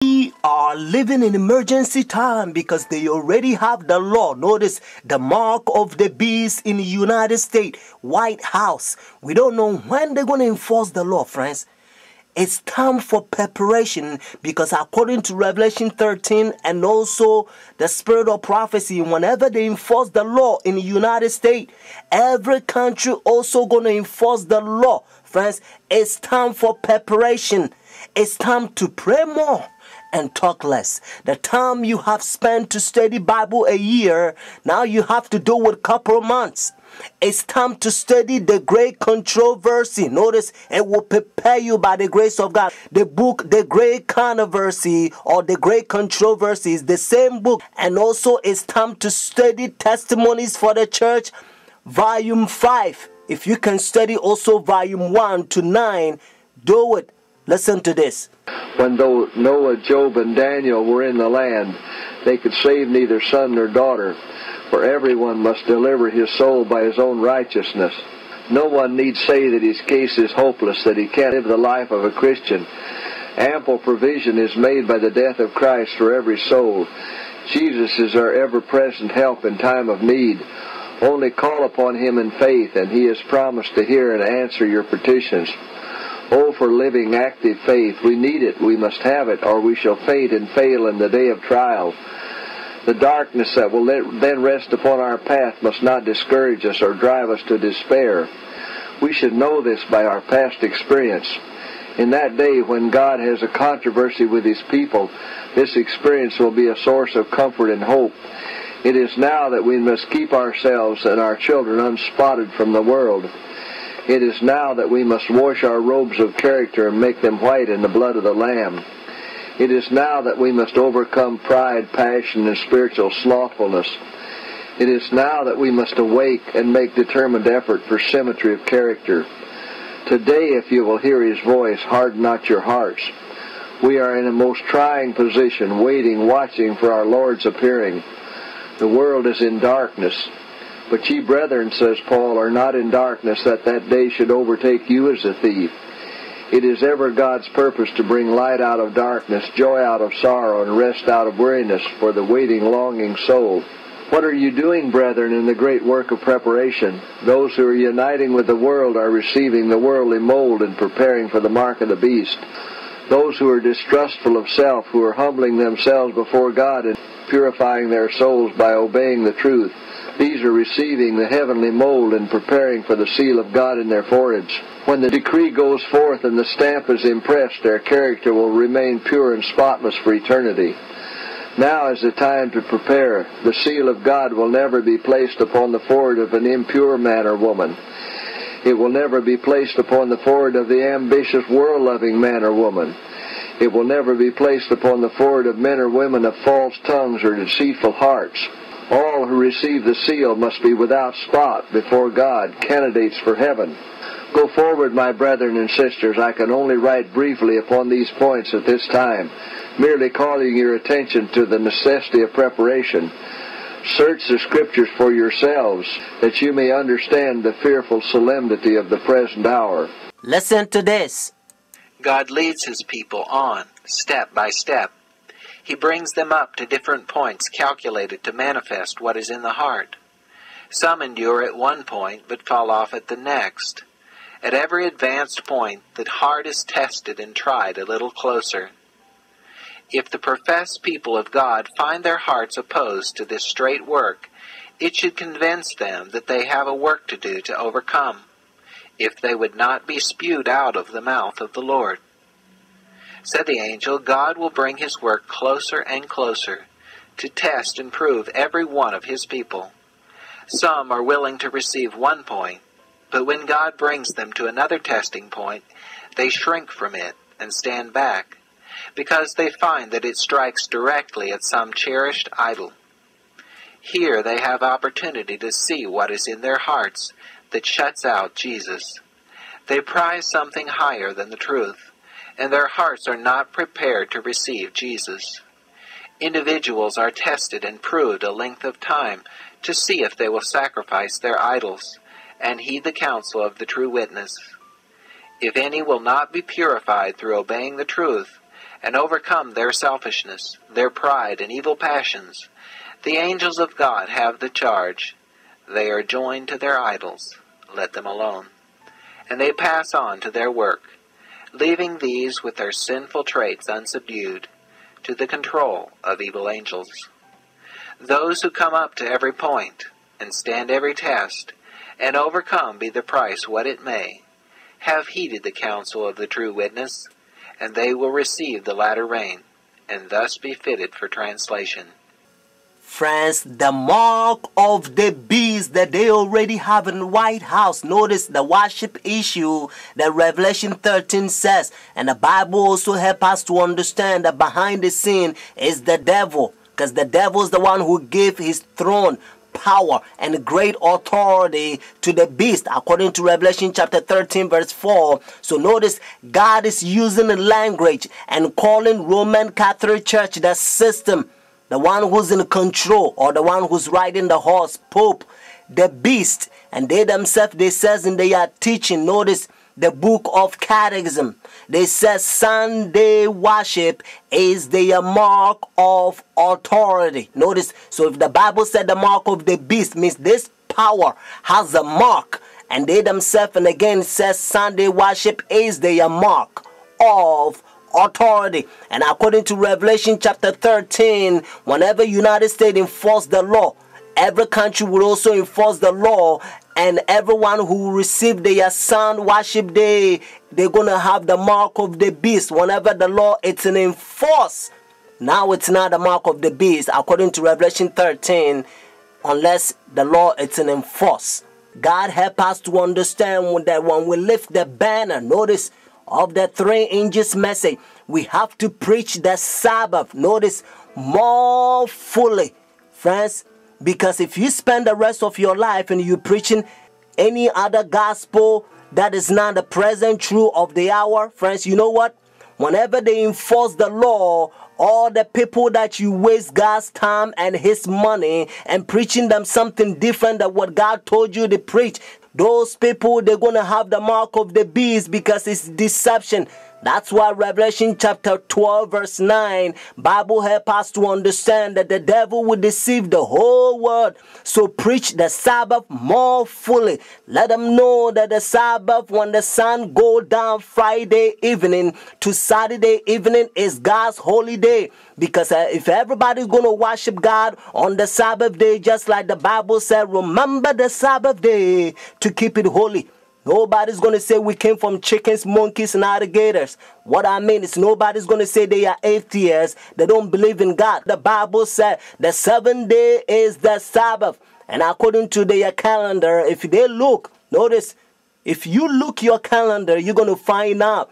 We are living in emergency time because they already have the law. Notice the mark of the beast in the United States, White House. We don't know when they're going to enforce the law, friends. It's time for preparation because according to Revelation 13 and also the spirit of prophecy, whenever they enforce the law in the United States, every country also going to enforce the law. Friends, it's time for preparation. It's time to pray more and talk less. The time you have spent to study Bible a year, now you have to do it a couple of months. It's time to study the great controversy. Notice it will prepare you by the grace of God. The book, The Great Controversy or The Great Controversy is the same book. And also it's time to study Testimonies for the Church, Volume 5. If you can study also Volume 1 to 9, do it. Listen to this. When though Noah, Job, and Daniel were in the land, they could save neither son nor daughter, for everyone must deliver his soul by his own righteousness. No one need say that his case is hopeless, that he can't live the life of a Christian. Ample provision is made by the death of Christ for every soul. Jesus is our ever-present help in time of need. Only call upon him in faith, and he has promised to hear and answer your petitions. Oh, for living, active faith. We need it. We must have it, or we shall faint and fail in the day of trial. The darkness that will then rest upon our path must not discourage us or drive us to despair. We should know this by our past experience. In that day when God has a controversy with his people, this experience will be a source of comfort and hope. It is now that we must keep ourselves and our children unspotted from the world. It is now that we must wash our robes of character and make them white in the blood of the Lamb. It is now that we must overcome pride, passion, and spiritual slothfulness. It is now that we must awake and make determined effort for symmetry of character. Today, if you will hear his voice, harden not your hearts. We are in a most trying position, waiting, watching for our Lord's appearing. The world is in darkness. But ye, brethren, says Paul, are not in darkness, that day should overtake you as a thief. It is ever God's purpose to bring light out of darkness, joy out of sorrow, and rest out of weariness for the waiting, longing soul. What are you doing, brethren, in the great work of preparation? Those who are uniting with the world are receiving the worldly mold and preparing for the mark of the beast. Those who are distrustful of self, who are humbling themselves before God and purifying their souls by obeying the truth, these are receiving the heavenly mold and preparing for the seal of God in their foreheads. When the decree goes forth and the stamp is impressed, their character will remain pure and spotless for eternity. Now is the time to prepare. The seal of God will never be placed upon the forehead of an impure man or woman. It will never be placed upon the forehead of the ambitious, world-loving man or woman. It will never be placed upon the forehead of men or women of false tongues or deceitful hearts. All who receive the seal must be without spot before God, candidates for heaven. Go forward, my brethren and sisters. I can only write briefly upon these points at this time, merely calling your attention to the necessity of preparation. Search the Scriptures for yourselves, that you may understand the fearful solemnity of the present hour. Listen to this. God leads his people on, step by step. He brings them up to different points calculated to manifest what is in the heart. Some endure at one point, but fall off at the next. At every advanced point, the heart is tested and tried a little closer. If the professed people of God find their hearts opposed to this straight work, it should convince them that they have a work to do to overcome, if they would not be spewed out of the mouth of the Lord. Said the angel, God will bring his work closer and closer to test and prove every one of his people. Some are willing to receive one point, but when God brings them to another testing point, they shrink from it and stand back, because they find that it strikes directly at some cherished idol. Here they have opportunity to see what is in their hearts that shuts out Jesus. They prize something higher than the truth, and their hearts are not prepared to receive Jesus. Individuals are tested and proved a length of time to see if they will sacrifice their idols and heed the counsel of the true witness. If any will not be purified through obeying the truth, and overcome their selfishness, their pride, and evil passions, the angels of God have the charge. They are joined to their idols. Let them alone. And they pass on to their work, leaving these with their sinful traits unsubdued, to the control of evil angels. Those who come up to every point, and stand every test, and overcome be the price what it may, have heeded the counsel of the true witness, and they will receive the latter rain, and thus be fitted for translation. Friends, the mark of the beast that they already have in the White House. Notice the worship issue that Revelation 13 says. And the Bible also helps us to understand that behind the scene is the devil. Because the devil is the one who gave his throne, power, and great authority to the beast, according to Revelation chapter 13 verse 4. So notice God is using the language and calling Roman Catholic Church the system, the one who's in control, or the one who's riding the horse, Pope, the beast. And they themselves, they says in their teaching, notice the book of Catechism, they says Sunday worship is the mark of authority. Notice, so if the Bible said the mark of the beast, means this power has a mark. And they themselves, and again, says Sunday worship is the mark of authority. And according to Revelation chapter 13, whenever United States enforce the law, every country will also enforce the law, and everyone who will receive their Sun worship day, they're going to have the mark of the beast. Whenever the law it's in enforce, now it's not the mark of the beast, according to Revelation 13, unless the law it's in enforce. God help us to understand that when we lift the banner, notice, of the 3 angels message, we have to preach the Sabbath, notice, more fully, friends, because if you spend the rest of your life and you're preaching any other gospel that is not the present truth of the hour, friends, you know what? Whenever they enforce the law, all the people that you waste God's time and his money and preaching them something different than what God told you to preach, those people, they're going to have the mark of the beast, because it's deception. That's why Revelation chapter 12 verse 9, Bible help us to understand that the devil will deceive the whole world. So preach the Sabbath more fully. Let them know that the Sabbath, when the sun go down Friday evening to Saturday evening, is God's holy day. Because if everybody's going to worship God on the Sabbath day, just like the Bible said, remember the Sabbath day to keep it holy. Nobody's going to say we came from chickens, monkeys, and alligators. What I mean is nobody's going to say they are atheists. They don't believe in God. The Bible said the 7th day is the Sabbath. And according to their calendar, if they look, notice, if you look your calendar, you're going to find out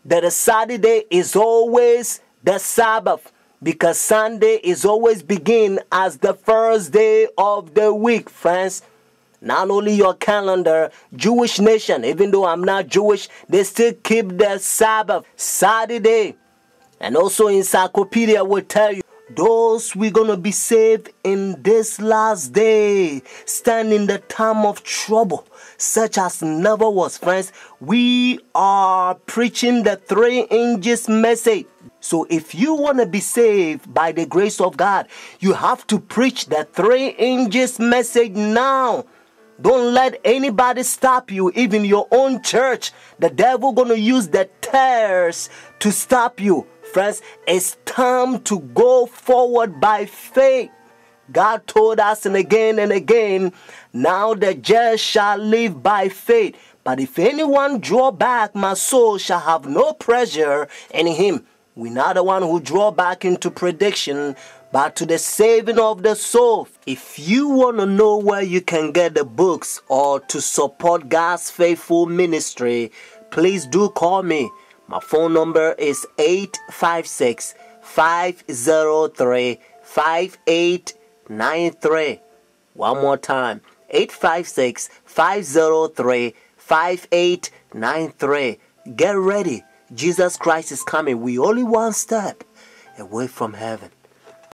that a Saturday is always the Sabbath. Because Sunday is always begin as the first day of the week, friends. Not only your calendar, Jewish nation, even though I'm not Jewish, they still keep the Sabbath, Saturday. And also encyclopedia will tell you, those we're going to be saved in this last day, stand in the time of trouble, such as never was, friends. We are preaching the 3 angels message. So if you want to be saved by the grace of God, you have to preach the 3 angels message now. Don't let anybody stop you, even your own church. The devil gonna use the tares to stop you. Friends, it's time to go forward by faith. God told us and again, now the just shall live by faith. But if anyone draw back, my soul shall have no pleasure in him. We're not the one who draw back into prediction, but to the saving of the soul. If you want to know where you can get the books or to support God's faithful ministry, please do call me. My phone number is 856-503-5893. One more time, 856-503-5893. Get ready. Jesus Christ is coming. We only one step away from heaven.